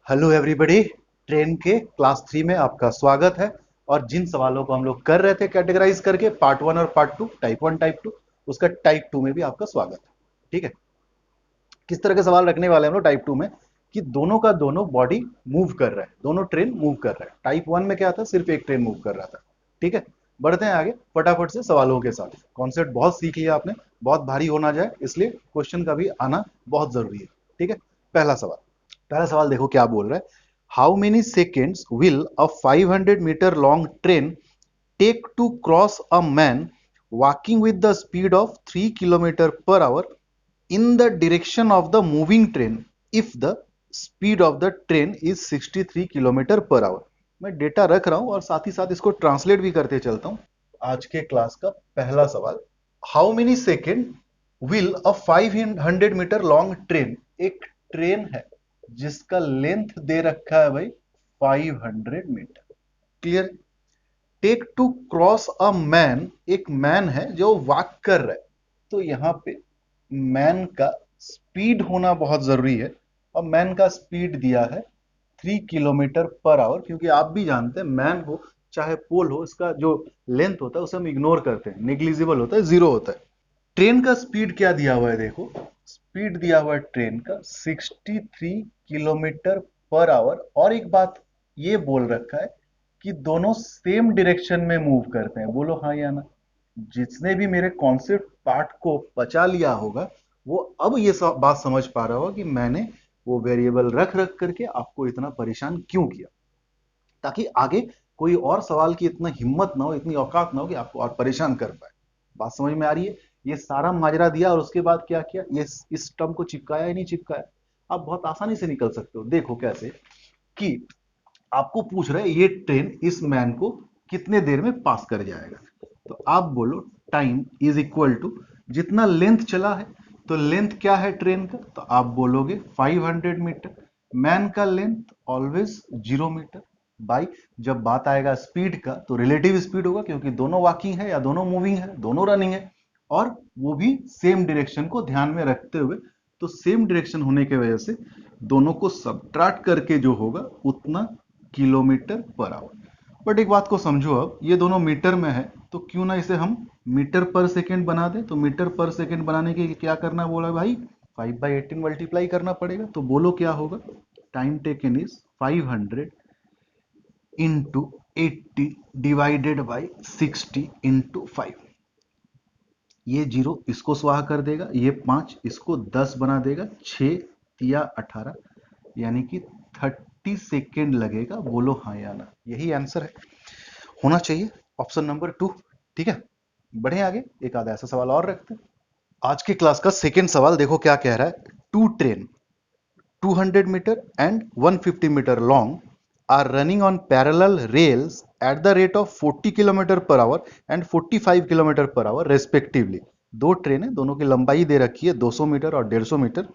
Hello everybody. Train के class 3 में आपका स्वागत है। और जिन सवालों को हम लोग कर रहे थे कैटेगराइज करके पार्ट 1 और पार्ट 2, टाइप 1 टाइप 2, उसका टाइप 2 में भी आपका स्वागत है। ठीक है। किस तरह के सवाल रखने वाले हैं हम लोग टाइप 2 में कि दोनों का दोनों बॉडी मूव कर रहा है, दोनों ट्रेन मूव कर रहा है। टाइप 1 में क्या था, सिर्फ एक ट्रेन मूव कर रहा था। ठीक है। बढ़ते हैं आगे फटाफट से सवालों के साथ। कॉन्सेप्ट बहुत सीख लिया आपने, बहुत भारी हो ना जाए इसलिए क्वेश्चन का भी आना बहुत जरूरी है। ठीक है। पहला सवाल देखो क्या बोल रहा है। How many seconds will a 500 metre long train take to cross a man walking with the speed of 3 kilometer per hour in the direction of the moving train if the speed of the train is 63 kilometre per hour. मैं data रख रहा हूं और साथ ही साथ इसको translate भी करते चलता हूं। आज के क्लास का पहला सवाल, how many second will a 500 metre long train, एक ट्रेन है जिसका लेंथ दे रखा है भाई 500 metre. Clear. Take to cross a man, एक मैन है जो वॉक कर रहा है। तो यहां पे मैन का स्पीड होना बहुत जरूरी है। और मैन का स्पीड दिया है 3 किलोमीटर पर आवर, क्योंकि आप भी जानते हैं मैन हो चाहे पोल हो, इसका जो लेंथ होता है उसे हम इग्नोर करते हैं, निग्लिजिबल होता है, जीरो होता है। ट्रेन का स्पीड क्या दिया हुआ है, देखो स्पीड दिया हुआ है ट्रेन का 63 किलोमीटर पर आवर। और एक बात ये बोल रखा है कि दोनों सेम डायरेक्शन में मूव करते हैं। बोलो हाँ या ना। जिसने भी मेरे कॉन्सेप्ट पार्ट को बचा लिया होगा वो अब ये बात समझ पा रहा होगा कि मैंने वो वेरिएबल रख रख करके आपको इतना परेशान क्यों किया, ताकि आगे कोई और सवाल की इतना हिम्मत ना हो, इतनी औकात ना हो कि आपको और परेशान कर पाए। बात समझ में आ रही है। ये सारा माजरा दिया और उसके बाद क्या किया, ये इस टर्म को चिपकाया ही नहीं चिपकाया। आप बहुत आसानी से निकल सकते हो। देखो कैसे कि आपको पूछ रहे ये ट्रेन इस मैन को कितने देर में पास कर जाएगा। तो आप बोलो टाइम इज इक्वल टू जितना लेंथ चला है। तो लेंथ क्या है ट्रेन का, तो आप बोलोगे 500 मीटर। मैन का लेंथ ऑलवेज 0 मीटर। बाई जब बात आएगा स्पीड का तो रिलेटिव स्पीड होगा, क्योंकि दोनों वॉकिंग है या दोनों मूविंग है, दोनों रनिंग है। और वो भी सेम डायरेक्शन को ध्यान में रखते हुए। तो सेम डायरेक्शन होने की वजह से दोनों को सबट्रैक्ट करके जो होगा उतना किलोमीटर पर आवर। बट एक बात को समझो, अब ये दोनों मीटर में है तो क्यों ना इसे हम मीटर पर सेकेंड बना दें। तो मीटर पर सेकेंड बनाने के लिए क्या करना बोला भाई, 5/18 मल्टीप्लाई करना पड़ेगा। तो बोलो क्या होगा, time taken is 500 into 80 divided by 60 into 5। ये जीरो इसको स्वाहा कर देगा, ये 5 इसको 10 बना देगा, 6 तिया 18, यानी कि 30 सेकेंड लगेगा। बोलो हाँ या ना। यही आंसर है, होना चाहिए ऑप्शन नंबर 2। ठीक है। बढ़े आगे, एक आधा ऐसा सवाल और रखते हैं। आज के क्लास का सेकेंड सवाल देखो क्या कह रहा है। Two train 200 meter and 150 meter long are running on parallel rails at the rate of 40 kilometre per hour and 45 kilometre per hour respectively. दो ट्रेन है, दोनों की लंबाई दे रखी है 200 मीटर और 150 मीटर।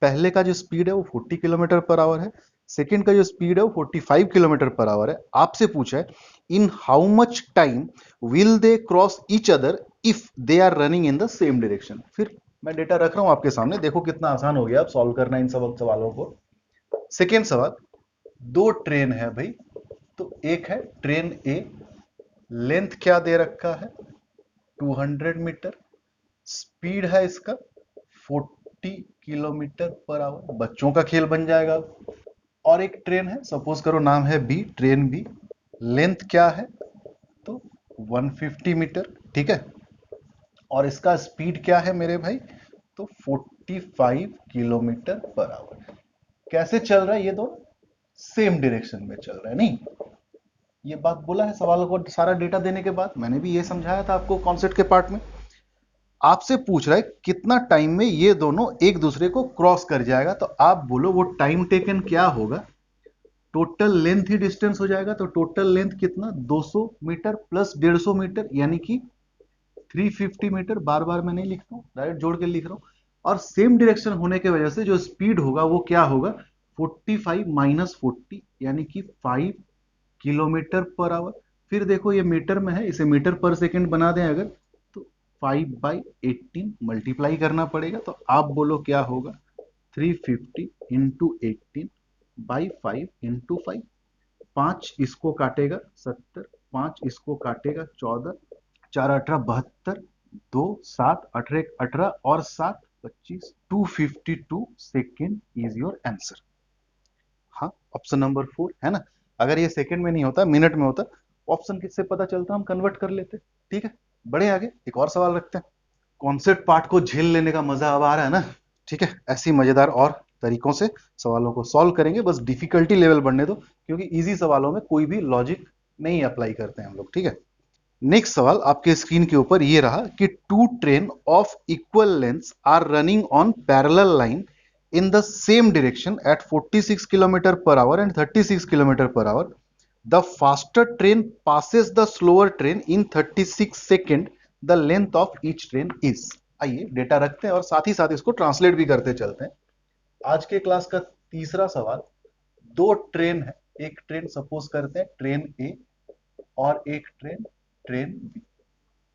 पहले का जो स्पीड है वो 40 किलोमीटर पर आवर है, सेकेंड का जो स्पीड है वो 45 किलोमीटर पर आवर है। आपसे पूछा है in how much time will they cross each other if they are running in the same direction. फिर मैं डेटा रख रहा हूं आपके सामने, देखो कितना आसान हो गया अब सॉल्व करना इन सब सवालों को। सेकेंड सवाल, दो ट्रेन है भाई। तो एक है ट्रेन ए, लेंथ क्या दे रखा है 200 मीटर, स्पीड है इसका 40 किलोमीटर पर आवर। बच्चों का खेल बन जाएगा। और एक ट्रेन है, सपोज करो नाम है बी, ट्रेन बी, लेंथ क्या है तो 150 मीटर। ठीक है। और इसका स्पीड क्या है मेरे भाई, तो 45 किलोमीटर पर आवर। कैसे चल रहा है, ये दोनों सेम डायरेक्शन में चल रहा है। नहीं, ये बात बोला है सवालों को सारा डेटा देने के बाद, मैंने भी ये समझाया था आपको कॉन्सेप्ट के पार्ट में। आपसे पूछ रहा है कितना टाइम में ये दोनों एक दूसरे को क्रॉस कर जाएगा। तो आप बोलो वो टाइम टेकन क्या होगा, टोटल लेंथ ही डिस्टेंस हो जाएगा। तो टोटल लेंथ कितना, 200 मीटर प्लस 150 मीटर, यानी कि 350 मीटर। बार बार मैं नहीं लिखता हूँ, डायरेक्ट जोड़ के लिख रहा हूँ। और सेम डायरेक्शन होने की वजह से जो स्पीड होगा वो क्या होगा, 45 माइनस 40, यानी कि 5 किलोमीटर पर आवर। फिर देखो ये मीटर में है, इसे मीटर पर सेकेंड बना दें अगर, तो 5/18 मल्टीप्लाई करना पड़ेगा। तो आप बोलो क्या होगा, 350 इंटू 18 बाई 5 इंटू 5, 5 इसको काटेगा 70, 5 इसको काटेगा 14, 4 18 72, 2 7 18 और 7 25, 252 सेकेंड इज योर आंसर। हाँ, ऑप्शन नंबर 4 है ना। अगर ये सेकंड में नहीं होता, मिनट में होता, ऑप्शन किससे पता चलता, हम कन्वर्ट कर लेते। ठीक है, बढ़े आगे, एक और सवाल रखते हैं। कॉन्सेप्ट पार्ट को झेल लेने का मजा अब आ रहा है ना। ठीक है, ऐसी मजेदार और तरीकों से सवालों को सॉल्व करेंगे, बस डिफिकल्टी लेवल बढ़ने दो, क्योंकि इजी सवालों में कोई भी लॉजिक नहीं अप्लाई करते हैं हम लोग। ठीक है, नेक्स्ट सवाल आपके स्क्रीन के ऊपर ये रहा कि two train of equal length are running on parallel line in the same direction at 46 km per hour and 36 km per hour. The faster train passes the slower train in 36 seconds. The length of each train is. आइए data रखते हैं और साथ ही साथ इसको translate भी करते चलते हैं। आज के क्लास का तीसरा सवाल, दो ट्रेन है, एक ट्रेन सपोज करते हैं ट्रेन ए और एक ट्रेन ट्रेन बी।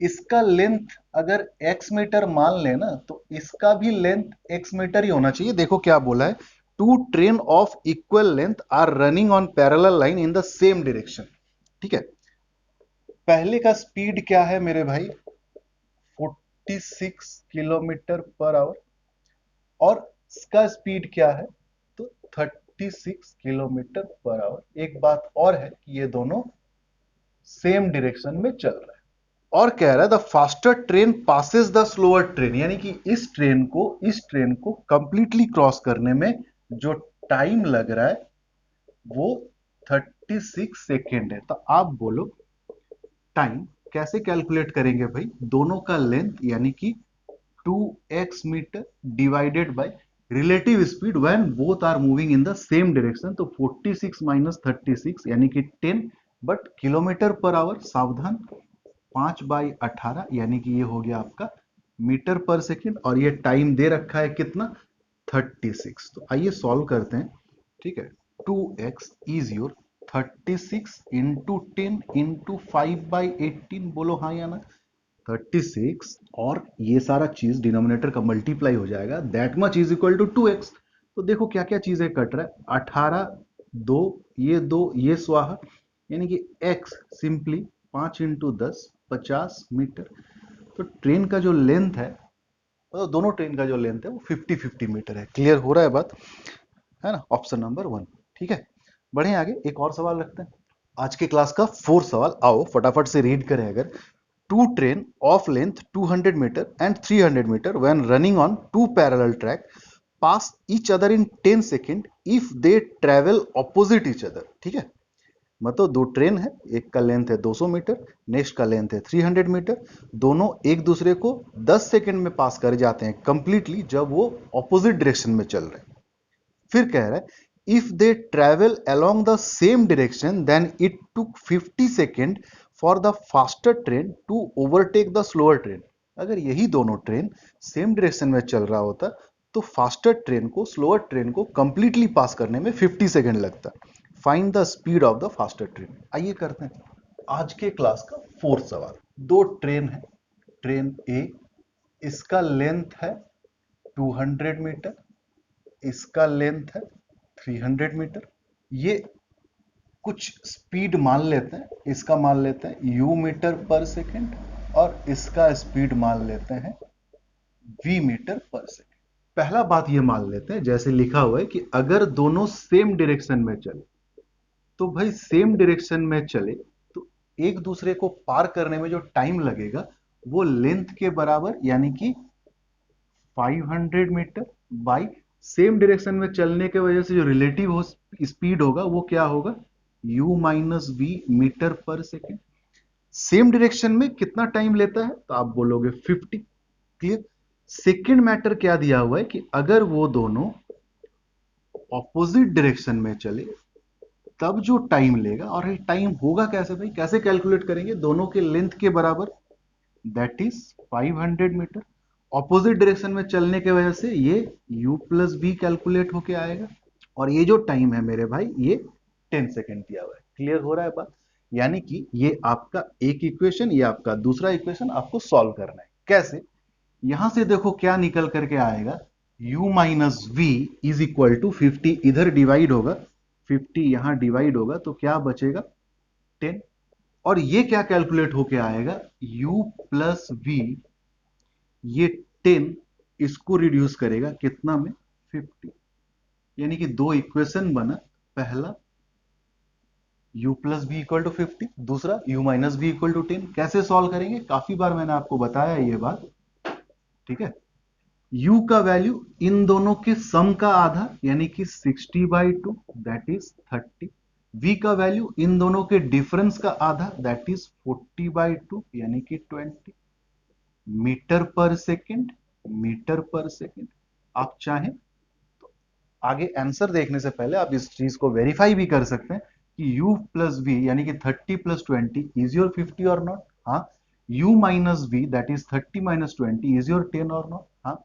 इसका लेंथ अगर x मीटर मान लेना तो इसका भी लेंथ x मीटर ही होना चाहिए। देखो क्या बोला है, two train of equal length are running on parallel line in the same direction. ठीक है, पहले का स्पीड क्या है मेरे भाई, 46 किलोमीटर पर आवर, और इसका स्पीड क्या है तो 36 किलोमीटर पर आवर। एक बात और है कि ये दोनों सेम डायरेक्शन में चल रहे हैं, और कह रहा है the faster train passes the slower train, यानी कि इस ट्रेन को कंप्लीटली क्रॉस करने में जो टाइम लग रहा है वो 36 सेकेंड है। तो आप बोलो टाइम कैसे कैलकुलेट करेंगे भाई, दोनों का लेंथ यानी कि 2x metre divided by relative speed when both are moving in the same direction, तो 46 माइनस 36 यानी कि 10, बट किलोमीटर पर आवर सावधान 5/18 यानी कि ये हो गया आपका मीटर पर सेकेंड, और ये टाइम दे रखा है कितना 36। तो आइए सॉल्व करते हैं। ठीक है, 2x is your 36 into 10 into 5/18, बोलो हाँ या ना। 36 और ये सारा चीज डिनोमिनेटर का मल्टीप्लाई हो जाएगा, that much is equal to 2x। तो देखो क्या क्या चीजें कट रहा है, 18 दो ये स्वाहा, यानी कि x सिंपली 5 इंटू 10 50 मीटर। तो ट्रेन का जो लेंथ है, तो दोनों ट्रेन का जो लेंथ है वो 50-50 मीटर है। क्लियर हो रहा है बात, है ना, ऑप्शन नंबर 1। ठीक है, बढ़े आगे, एक और सवाल रखते हैं। आज के क्लास का 4 सवाल, आओ फटाफट से रीड करें। अगर two train of length 200 metre and 300 metre when running on two parallel track pass each other in 10 second if they travel opposite each other. ठीक है, मतलब दो ट्रेन है, एक का लेंथ है 200 मीटर, नेक्स्ट का लेंथ है 300 मीटर, दोनों एक दूसरे को 10 सेकेंड में पास कर जाते हैं कंप्लीटली जब वो ऑपोजिट डायरेक्शन में चल रहे हैं। फिर कह रहा है if they travel along the same direction then it took 50 second for the faster train to overtake the slower train. अगर यही दोनों ट्रेन सेम डायरेक्शन में चल रहा होता तो फास्टर ट्रेन को स्लोअर ट्रेन को कंप्लीटली पास करने में 50 सेकेंड लगता। Find the speed of the faster train. आइए करते हैं आज के क्लास का 4th सवाल। दो ट्रेन है, ट्रेन ए, इसका लेंथ है 200 मीटर, इसका लेंथ है 300 मीटर। ये कुछ स्पीड मान लेते हैं, इसका मान लेते हैं u मीटर पर सेकेंड और इसका स्पीड मान लेते हैं v मीटर पर सेकेंड। पहला बात ये मान लेते हैं, जैसे लिखा हुआ है कि अगर दोनों सेम डायरेक्शन में चले, तो भाई सेम डायरेक्शन में चले तो एक दूसरे को पार करने में जो टाइम लगेगा वो लेंथ के बराबर, यानी कि 500 मीटर बाई सेम डायरेक्शन में चलने के वजह से जो रिलेटिव स्पीड होगा वो क्या होगा, u minus we metre per second. Same direction में कितना टाइम लेता है तो आप बोलोगे 50। क्लियर। सेकेंड मैटर क्या दिया हुआ है कि अगर वो दोनों ऑपोजिट डायरेक्शन में चले तब जो टाइम लेगा, और ये टाइम होगा कैसे भाई, कैसे कैलकुलेट करेंगे, दोनों के लेंथ के बराबर, that is 500 metre. Opposite direction में चलने की वजह से ये u प्लस बी कैलकुलेट होके आएगा, और ये जो टाइम है मेरे भाई ये 10 सेकेंड दिया हुआ है। क्लियर हो रहा है बात, यानी कि ये आपका एक इक्वेशन, ये आपका दूसरा इक्वेशन आपको सॉल्व करना है। कैसे, यहां से देखो क्या निकल करके आएगा, u minus v is equal to 50, इधर डिवाइड होगा, 50 यहां डिवाइड होगा तो क्या बचेगा 10। और ये क्या कैलकुलेट होके आएगा, u प्लस वी, ये 10 इसको रिड्यूस करेगा कितना में 50, यानी कि दो इक्वेशन बना, पहला u plus b equal to 50, दूसरा u minus b equal to 10। कैसे सॉल्व करेंगे, काफी बार मैंने आपको बताया ये बात, ठीक है। u का वैल्यू इन दोनों के सम का आधा यानी कि 60/2 दैट इज 30, v का वैल्यू इन दोनों के डिफरेंस का आधा दैट इज 40/2 यानी कि 20 metre per second, metre per second. आप चाहें आगे आंसर देखने से पहले आप इस चीज को वेरीफाई भी कर सकते हैं कि u प्लस वी यानी कि 30 प्लस 20 इज योर 50 और नॉट। हाँ, u minus v that is 30 minus 20 is your 10 और नॉट। हाँ,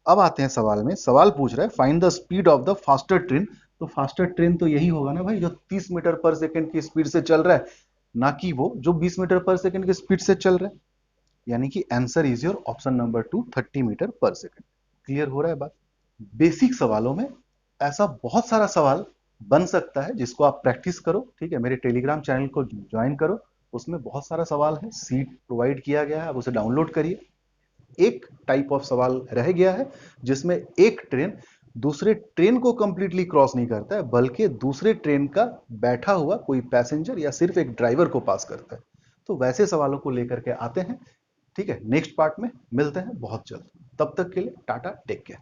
अब आते हैं सवाल में। सवाल पूछ रहा है find the speed of the faster train. तो फास्टर ट्रेन तो यही होगा ना भाई, जो 30 मीटर पर सेकेंड की स्पीड से चल रहा है, ना कि वो जो 20 मीटर पर सेकेंड की स्पीड से चल रहा है। यानी कि answer is your option number 2, 30 metre per second. Clear हो रहा है बात। बेसिक सवालों में ऐसा बहुत सारा सवाल बन सकता है जिसको आप प्रैक्टिस करो, ठीक है। मेरे टेलीग्राम चैनल को ज्वाइन करो, उसमें बहुत सारा सवाल है, सीट प्रोवाइड किया गया है, आप उसे डाउनलोड करिए। एक टाइप ऑफ सवाल रह गया है जिसमें एक ट्रेन दूसरे ट्रेन को कंप्लीटली क्रॉस नहीं करता है, बल्कि दूसरे ट्रेन का बैठा हुआ कोई पैसेंजर या सिर्फ एक ड्राइवर को पास करता है। तो वैसे सवालों को लेकर के आते हैं, ठीक है। नेक्स्ट पार्ट में मिलते हैं बहुत जल्द, तब तक के लिए टाटा, टेक केयर।